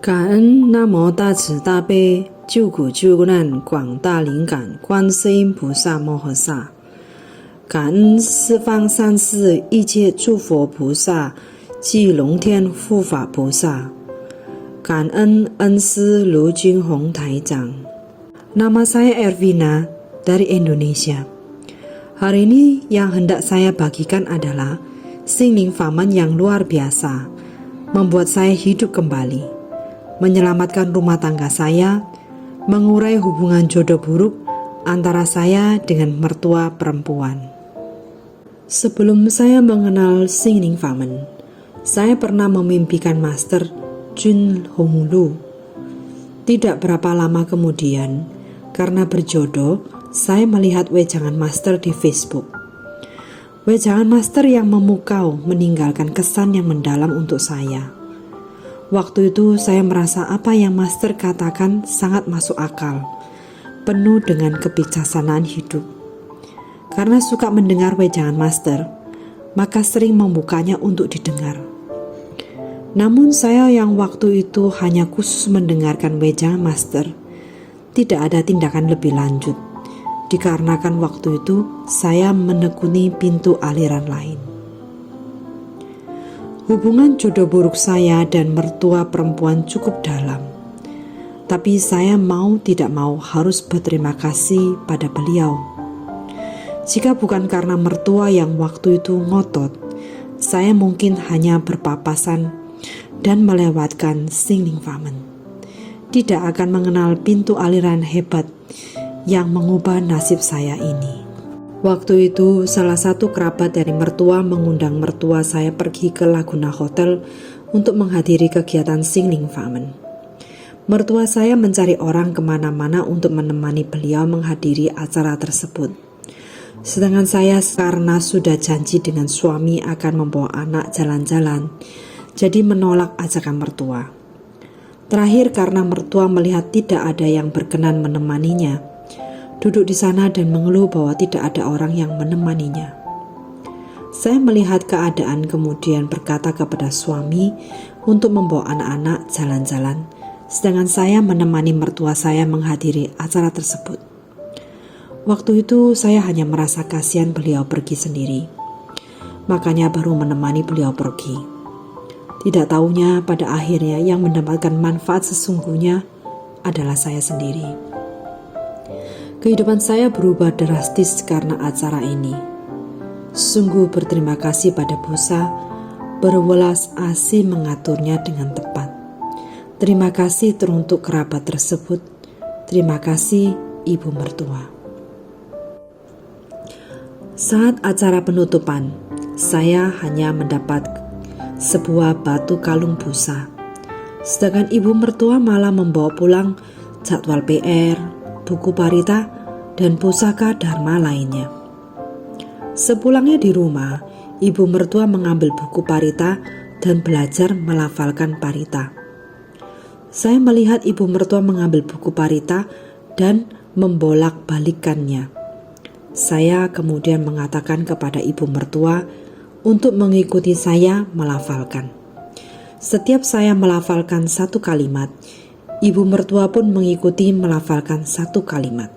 感恩南无大慈大悲救苦救难广大灵感观世音菩萨摩诃萨，感恩十方三世一切诸佛菩萨及龙天护法菩萨，感恩恩师卢军宏台长。Nama saya Ervina dari Indonesia. Hari ini yang hendak saya bagikan adalah Singling Faman yang luar biasa, membuat saya hidup kembali, menyelamatkan rumah tangga saya, mengurai hubungan jodoh buruk antara saya dengan mertua perempuan. Sebelum saya mengenal Singling Faman, saya pernah memimpikan Master Jun Honglu. Tidak berapa lama kemudian, karena berjodoh, saya melihat wejangan Master di Facebook. Wejangan Master yang memukau meninggalkan kesan yang mendalam untuk saya. Waktu itu saya merasa apa yang Master katakan sangat masuk akal, penuh dengan kebijaksanaan hidup. Karena suka mendengar wejangan Master, maka sering membukanya untuk didengar. Namun saya yang waktu itu hanya khusus mendengarkan wejangan Master, tidak ada tindakan lebih lanjut, dikarenakan waktu itu saya menekuni pintu aliran lain. Hubungan jodoh buruk saya dan mertua perempuan cukup dalam, tapi saya mau tidak mau harus berterima kasih pada beliau. Jika bukan karena mertua yang waktu itu ngotot, saya mungkin hanya berpapasan dan melewatkan Singling Faman, tidak akan mengenal pintu aliran hebat yang mengubah nasib saya ini. Waktu itu salah satu kerabat dari mertua mengundang mertua saya pergi ke Laguna Hotel untuk menghadiri kegiatan Singling Faman. Mertua saya mencari orang kemana-mana untuk menemani beliau menghadiri acara tersebut. Sedangkan saya karena sudah janji dengan suami akan membawa anak jalan-jalan, jadi menolak ajakan mertua. Terakhir karena mertua melihat tidak ada yang berkenan menemaninya, duduk di sana dan mengeluh bahwa tidak ada orang yang menemaninya. Saya melihat keadaan kemudian berkata kepada suami untuk membawa anak-anak jalan-jalan, sedangkan saya menemani mertua saya menghadiri acara tersebut. Waktu itu saya hanya merasa kasihan beliau pergi sendiri, makanya baru menemani beliau pergi. Tidak tahunya pada akhirnya yang mendapatkan manfaat sesungguhnya adalah saya sendiri. Kehidupan saya berubah drastis karena acara ini. Sungguh berterima kasih pada Busa, berwelas asih mengaturnya dengan tepat. Terima kasih teruntuk kerabat tersebut. Terima kasih ibu mertua. Saat acara penutupan, saya hanya mendapat sebuah batu kalung busa, sedangkan ibu mertua malah membawa pulang jadwal PR, buku parita, dan pusaka dharma lainnya. Sepulangnya di rumah, ibu mertua mengambil buku parita dan belajar melafalkan parita. Saya melihat ibu mertua mengambil buku parita dan membolak-balikannya. Saya kemudian mengatakan kepada ibu mertua untuk mengikuti saya melafalkan. Setiap saya melafalkan satu kalimat, ibu mertua pun mengikuti melafalkan satu kalimat.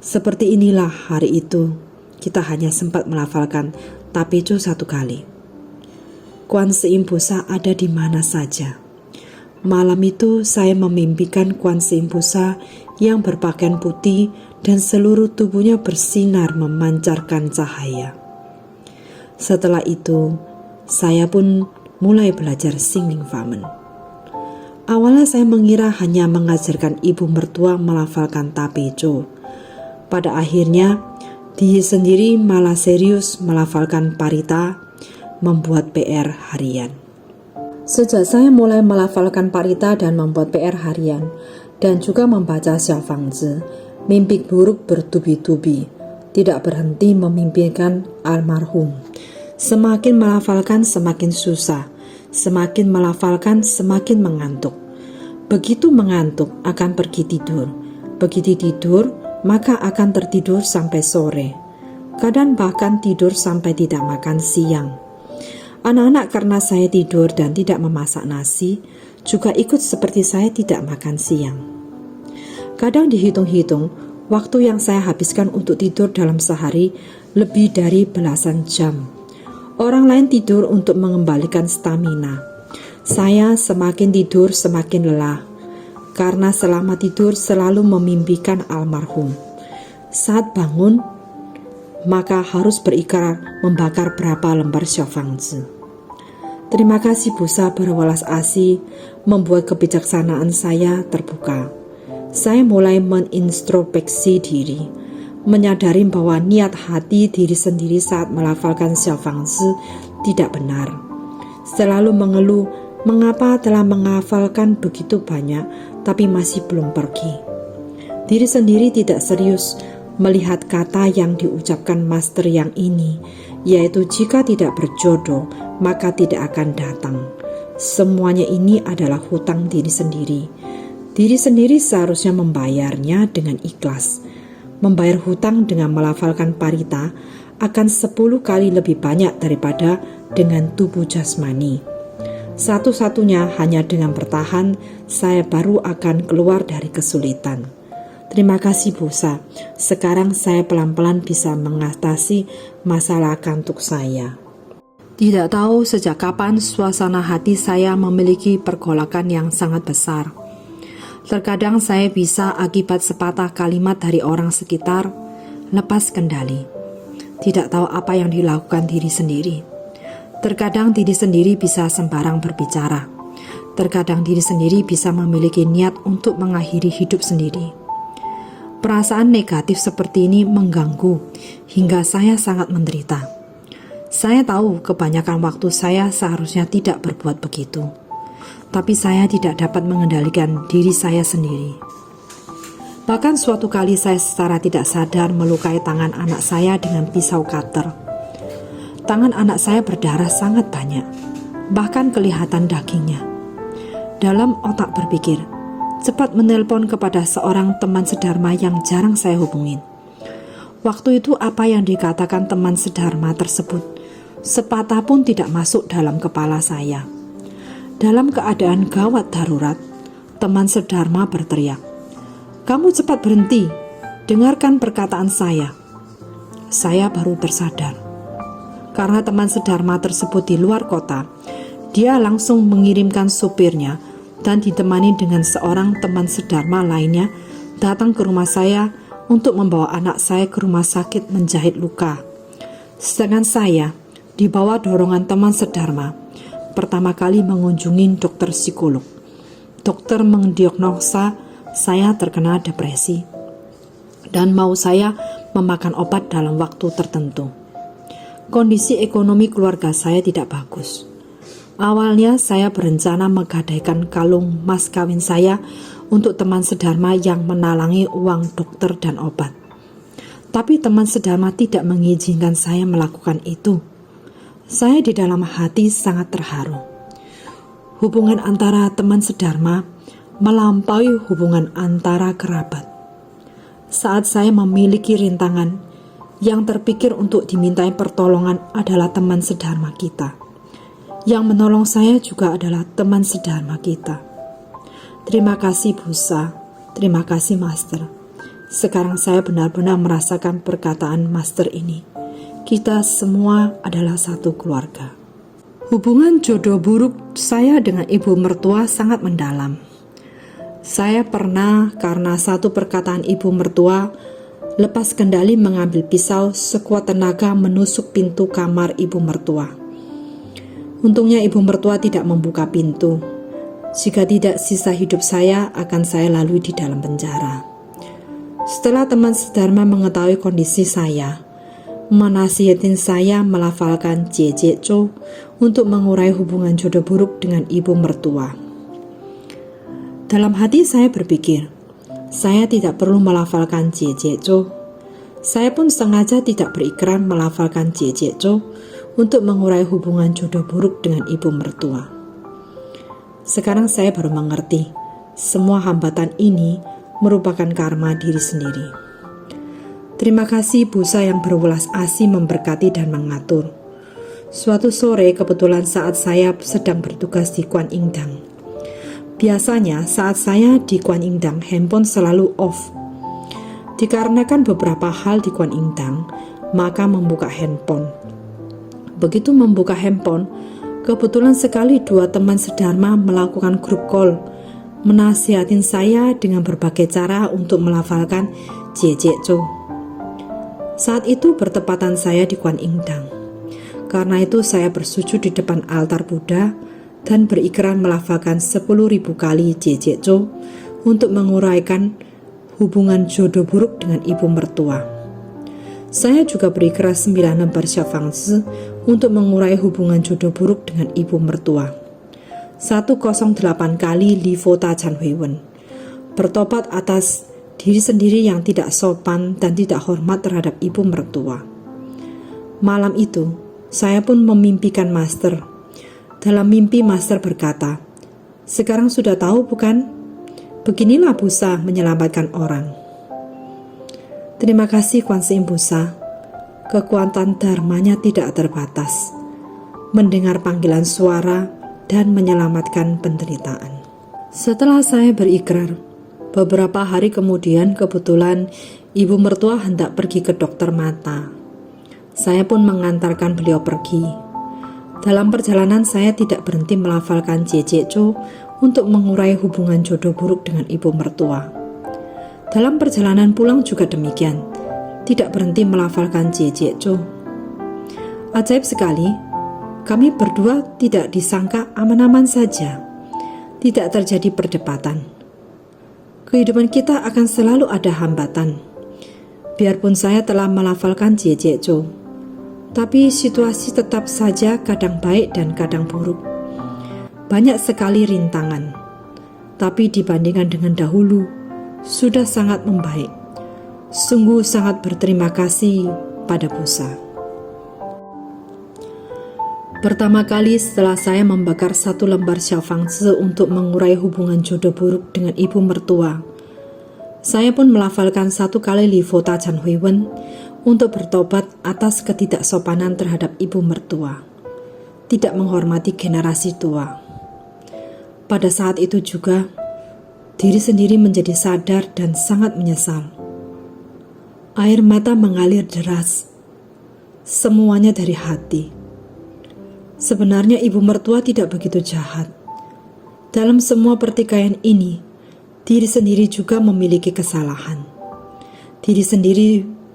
Seperti inilah hari itu, kita hanya sempat melafalkan Tapecho satu kali. Kuan Seim Busa ada di mana saja. Malam itu saya memimpikan Kuan Seim Busa yang berpakaian putih dan seluruh tubuhnya bersinar memancarkan cahaya. Setelah itu, saya pun mulai belajar Singling Faman. Awalnya saya mengira hanya mengajarkan ibu mertua melafalkan Tapecho. Pada akhirnya, dia sendiri malah serius melafalkan parita, membuat PR harian. Sejak saya mulai melafalkan parita dan membuat PR harian, dan juga membaca Xiaofangzi, mimpi buruk bertubi-tubi, tidak berhenti memimpikan almarhum. Semakin melafalkan semakin susah, semakin melafalkan semakin mengantuk. Begitu mengantuk akan pergi tidur, begitu tidur maka akan tertidur sampai sore. Kadang bahkan tidur sampai tidak makan siang. Anak-anak karena saya tidur dan tidak memasak nasi, juga ikut seperti saya tidak makan siang. Kadang dihitung-hitung, waktu yang saya habiskan untuk tidur dalam sehari lebih dari belasan jam. Orang lain tidur untuk mengembalikan stamina. Saya semakin tidur semakin lelah, karena selama tidur selalu memimpikan almarhum. Saat bangun, maka harus berikrar membakar berapa lembar Xiaofangzi. Terima kasih Busa berwelas asih membuat kebijaksanaan saya terbuka. Saya mulai menintrospeksi diri, menyadari bahwa niat hati diri sendiri saat melafalkan Xiaofangzi tidak benar. Selalu mengeluh mengapa telah menghafalkan begitu banyak tapi masih belum pergi. Diri sendiri tidak serius melihat kata yang diucapkan master yang ini, yaitu jika tidak berjodoh, maka tidak akan datang. Semuanya ini adalah hutang diri sendiri. Diri sendiri seharusnya membayarnya dengan ikhlas. Membayar hutang dengan melafalkan parita akan 10 kali lebih banyak daripada dengan tubuh jasmani. Satu-satunya hanya dengan bertahan, saya baru akan keluar dari kesulitan. Terima kasih Busa, sekarang saya pelan-pelan bisa mengatasi masalah kantuk saya. Tidak tahu sejak kapan suasana hati saya memiliki pergolakan yang sangat besar. Terkadang saya bisa akibat sepatah kalimat dari orang sekitar, lepas kendali. Tidak tahu apa yang dilakukan diri sendiri. Terkadang diri sendiri bisa sembarang berbicara. Terkadang diri sendiri bisa memiliki niat untuk mengakhiri hidup sendiri. Perasaan negatif seperti ini mengganggu hingga saya sangat menderita. Saya tahu kebanyakan waktu saya seharusnya tidak berbuat begitu, tapi saya tidak dapat mengendalikan diri saya sendiri. Bahkan suatu kali saya secara tidak sadar melukai tangan anak saya dengan pisau cutter. Tangan anak saya berdarah sangat banyak, bahkan kelihatan dagingnya. Dalam otak berpikir, cepat menelpon kepada seorang teman sedharma yang jarang saya hubungin. Waktu itu apa yang dikatakan teman sedharma tersebut sepatah pun tidak masuk dalam kepala saya. Dalam keadaan gawat darurat, teman sedharma berteriak, "Kamu cepat berhenti, dengarkan perkataan saya." Saya baru tersadar. Karena teman sedharma tersebut di luar kota, dia langsung mengirimkan supirnya dan ditemani dengan seorang teman sedharma lainnya datang ke rumah saya untuk membawa anak saya ke rumah sakit menjahit luka. Sedangkan saya di bawah dorongan teman sedharma pertama kali mengunjungi dokter psikolog. Dokter mendiagnosa saya terkena depresi dan mau saya memakan obat dalam waktu tertentu. Kondisi ekonomi keluarga saya tidak bagus. Awalnya saya berencana menggadaikan kalung mas kawin saya untuk teman sedharma yang menalangi uang dokter dan obat. Tapi teman sedharma tidak mengizinkan saya melakukan itu. Saya di dalam hati sangat terharu. Hubungan antara teman sedharma melampaui hubungan antara kerabat. Saat saya memiliki rintangan, yang terpikir untuk dimintai pertolongan adalah teman sedharma kita. Yang menolong saya juga adalah teman sedharma kita. Terima kasih Busa, terima kasih Master. Sekarang saya benar-benar merasakan perkataan Master ini. Kita semua adalah satu keluarga. Hubungan jodoh buruk saya dengan ibu mertua sangat mendalam. Saya pernah karena satu perkataan ibu mertua lepas kendali mengambil pisau sekuat tenaga menusuk pintu kamar ibu mertua. Untungnya ibu mertua tidak membuka pintu. Jika tidak, sisa hidup saya akan saya lalui di dalam penjara. Setelah teman sedharma mengetahui kondisi saya, menasihatin saya melafalkan Jie Zhou untuk mengurai hubungan jodoh buruk dengan ibu mertua. Dalam hati saya berpikir, saya tidak perlu melafalkan Jie Zhou. Saya pun sengaja tidak berikrar melafalkan Jie Zhou untuk mengurai hubungan jodoh buruk dengan ibu mertua. Sekarang saya baru mengerti, semua hambatan ini merupakan karma diri sendiri. Terima kasih Busa yang berwelas asih memberkati dan mengatur. Suatu sore kebetulan saat saya sedang bertugas di Kuan Yin Dang, Biasanya saat saya di Kwan Indang, handphone selalu off. Dikarenakan beberapa hal di Kwan Indang, maka membuka handphone. Begitu membuka handphone, kebetulan sekali 2 teman sedharma melakukan grup call, menasihatin saya dengan berbagai cara untuk melafalkan Jie Cho. Saat itu bertepatan saya di Kwan Indang. Karena itu saya bersujud di depan altar Buddha dan berikrar melafalkan 10.000 kali Jie Cho untuk menguraikan hubungan jodoh buruk dengan ibu mertua. Saya juga berikrar 9 lembar Xiaofangzi untuk mengurai hubungan jodoh buruk dengan ibu mertua. 108 kali Li Fo Ta Chan Hui Wen, bertobat atas diri sendiri yang tidak sopan dan tidak hormat terhadap ibu mertua. Malam itu, saya pun memimpikan Master. Dalam mimpi Master berkata, "Sekarang sudah tahu bukan? Beginilah Busa menyelamatkan orang." Terima kasih Kwanse Im Busa. Kekuatan dharmanya tidak terbatas. Mendengar panggilan suara dan menyelamatkan penderitaan. Setelah saya berikrar, beberapa hari kemudian kebetulan ibu mertua hendak pergi ke dokter mata. Saya pun mengantarkan beliau pergi. Dalam perjalanan saya tidak berhenti melafalkan Jie Cho untuk mengurai hubungan jodoh buruk dengan ibu mertua. Dalam perjalanan pulang juga demikian, tidak berhenti melafalkan Jie Cho. Ajaib sekali, kami berdua tidak disangka aman-aman saja. Tidak terjadi perdebatan. Kehidupan kita akan selalu ada hambatan. Biarpun saya telah melafalkan Jie Cho, tapi situasi tetap saja kadang baik dan kadang buruk. Banyak sekali rintangan, tapi dibandingkan dengan dahulu, sudah sangat membaik. Sungguh sangat berterima kasih pada Busa. Pertama kali setelah saya membakar 1 lembar Xiaofangzi untuk mengurai hubungan jodoh buruk dengan ibu mertua, saya pun melafalkan 1 kali Li Fo Ta Chan Hui Wen untuk bertobat atas ketidaksopanan terhadap ibu mertua, tidak menghormati generasi tua. Pada saat itu juga, diri sendiri menjadi sadar dan sangat menyesal. Air mata mengalir deras, semuanya dari hati. Sebenarnya ibu mertua tidak begitu jahat. Dalam semua pertikaian ini, diri sendiri juga memiliki kesalahan. Diri sendiri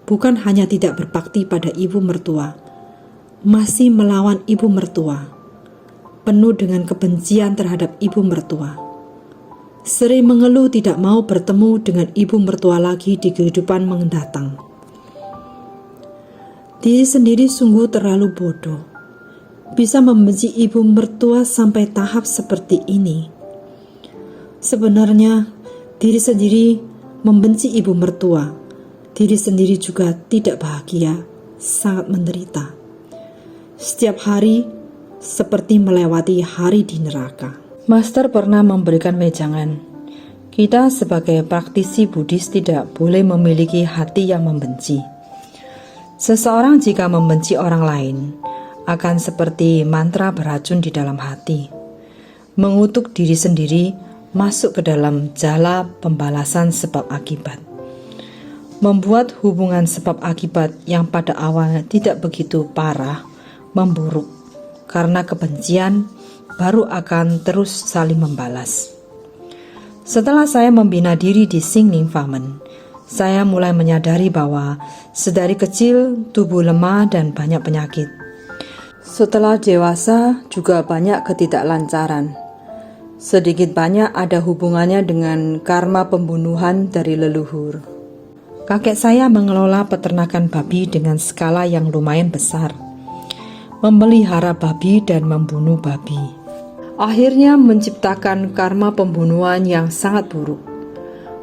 bukan hanya tidak berbakti pada ibu mertua, masih melawan ibu mertua, penuh dengan kebencian terhadap ibu mertua. Sering mengeluh tidak mau bertemu dengan ibu mertua lagi di kehidupan mendatang. Diri sendiri sungguh terlalu bodoh, bisa membenci ibu mertua sampai tahap seperti ini. Sebenarnya, diri sendiri membenci ibu mertua. Diri sendiri juga tidak bahagia, sangat menderita. Setiap hari seperti melewati hari di neraka. Master pernah memberikan wejangan. Kita sebagai praktisi Buddhis tidak boleh memiliki hati yang membenci. Seseorang jika membenci orang lain, akan seperti mantra beracun di dalam hati. Mengutuk diri sendiri masuk ke dalam jala pembalasan sebab akibat. Membuat hubungan sebab akibat yang pada awalnya tidak begitu parah memburuk karena kebencian baru akan terus saling membalas. Setelah saya membina diri di Xingning Famen, saya mulai menyadari bahwa sedari kecil tubuh lemah dan banyak penyakit. Setelah dewasa juga banyak ketidaklancaran. Sedikit banyak ada hubungannya dengan karma pembunuhan dari leluhur. Kakek saya mengelola peternakan babi dengan skala yang lumayan besar, memelihara babi dan membunuh babi. Akhirnya menciptakan karma pembunuhan yang sangat buruk.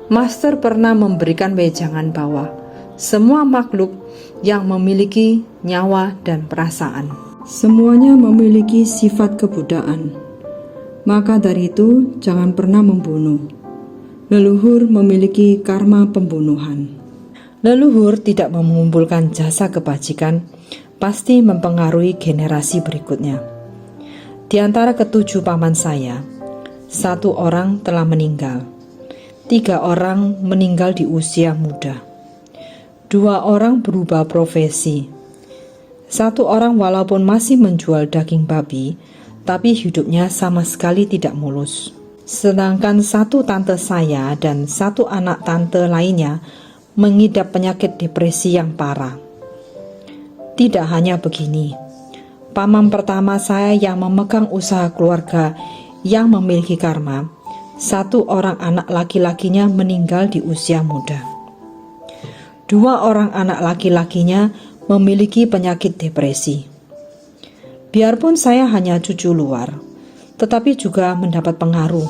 Master pernah memberikan wejangan bahwa semua makhluk yang memiliki nyawa dan perasaan, semuanya memiliki sifat kebudaan. Maka dari itu jangan pernah membunuh. Leluhur memiliki karma pembunuhan. Leluhur tidak mengumpulkan jasa kebajikan, pasti mempengaruhi generasi berikutnya. Di antara ketujuh paman saya, 1 orang telah meninggal. 3 orang meninggal di usia muda. 2 orang berubah profesi. 1 orang walaupun masih menjual daging babi, tapi hidupnya sama sekali tidak mulus. Sedangkan 1 tante saya dan 1 anak tante lainnya mengidap penyakit depresi yang parah. Tidak hanya begini, paman pertama saya yang memegang usaha keluarga yang memiliki karma, 1 orang anak laki-lakinya meninggal di usia muda. 2 orang anak laki-lakinya memiliki penyakit depresi. Biarpun saya hanya cucu luar, tetapi juga mendapat pengaruh,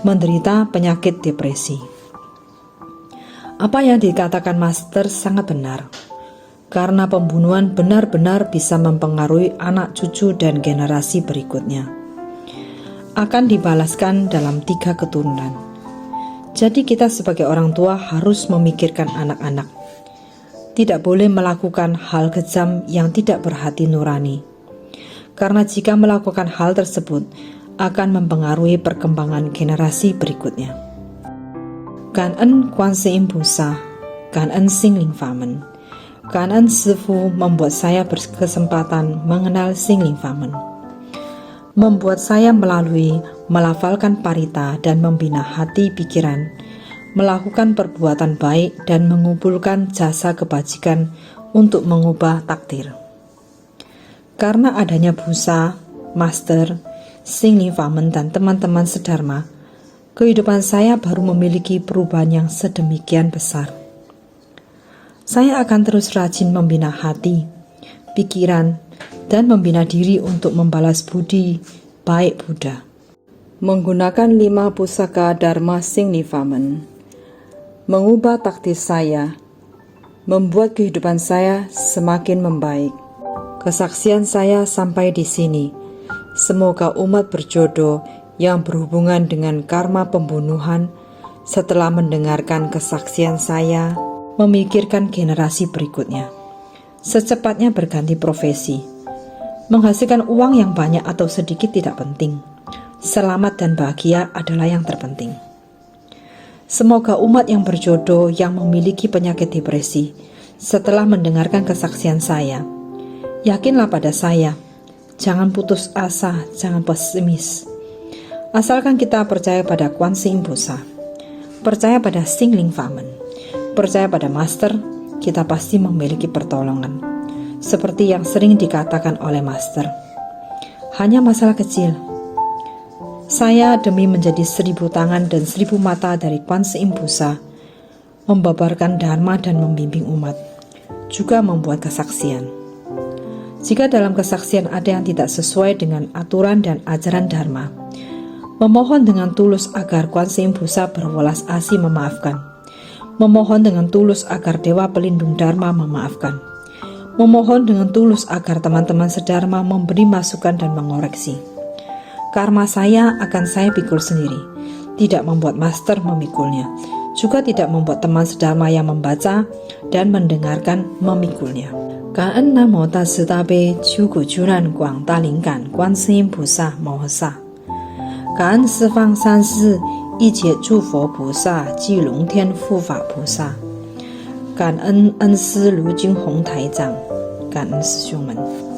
menderita penyakit depresi. Apa yang dikatakan Master sangat benar, karena pembunuhan benar-benar bisa mempengaruhi anak cucu dan generasi berikutnya. Akan dibalaskan dalam 3 keturunan. Jadi kita sebagai orang tua harus memikirkan anak-anak. Tidak boleh melakukan hal kejam yang tidak berhati nurani. Karena jika melakukan hal tersebut akan mempengaruhi perkembangan generasi berikutnya. Cảm ơn Quan世音菩萨, cảm ơn Sinh Linh Pháp Môn. Cảm ơn Sư父 membuat saya berkesempatan mengenal Sinh Linh Pháp Môn. Membuat saya melalui melafalkan parita dan membina hati pikiran, melakukan perbuatan baik dan mengumpulkan jasa kebajikan untuk mengubah takdir. Karena adanya Busa, Master, Sinh Linh Pháp Môn dan teman-teman sedharma, kehidupan saya baru memiliki perubahan yang sedemikian besar. Saya akan terus rajin membina hati, pikiran, dan membina diri untuk membalas budi baik Buddha. Menggunakan 5 pusaka Dharma Sinh Linh Pháp Môn, mengubah takdir saya, membuat kehidupan saya semakin membaik. Kesaksian saya sampai di sini. Semoga umat berjodoh yang berhubungan dengan karma pembunuhan setelah mendengarkan kesaksian saya, memikirkan generasi berikutnya. Secepatnya berganti profesi. Menghasilkan uang yang banyak atau sedikit tidak penting. Selamat dan bahagia adalah yang terpenting. Semoga umat yang berjodoh yang memiliki penyakit depresi setelah mendengarkan kesaksian saya, yakinlah pada saya, jangan putus asa, jangan pesimis. Asalkan kita percaya pada Quan世音菩萨, percaya pada Sinh Linh Pháp Môn, percaya pada Master, kita pasti memiliki pertolongan. Seperti yang sering dikatakan oleh Master, hanya masalah kecil. Saya demi menjadi 1000 tangan dan 1000 mata dari Quan世音菩萨, membabarkan dharma dan membimbing umat, juga membuat kesaksian. Jika dalam kesaksian ada yang tidak sesuai dengan aturan dan ajaran dharma, memohon dengan tulus agar Quan世音菩萨berwelas asih memaafkan. Memohon dengan tulus agar Dewa Pelindung Dharma memaafkan. Memohon dengan tulus agar teman-teman sedharma memberi masukan dan mengoreksi. Karma saya akan saya pikul sendiri, tidak membuat Master memikulnya, juga tidak membuat teman sedharma yang membaca dan mendengarkan memikulnya. Cảm ơn Nam Mô Đại慈Đại Bi救苦救难广大灵感观世音菩萨摩诃萨。感恩十方三世一切诸佛菩萨及龙天护法菩萨。感恩恩师卢金宏台长，感恩师兄们。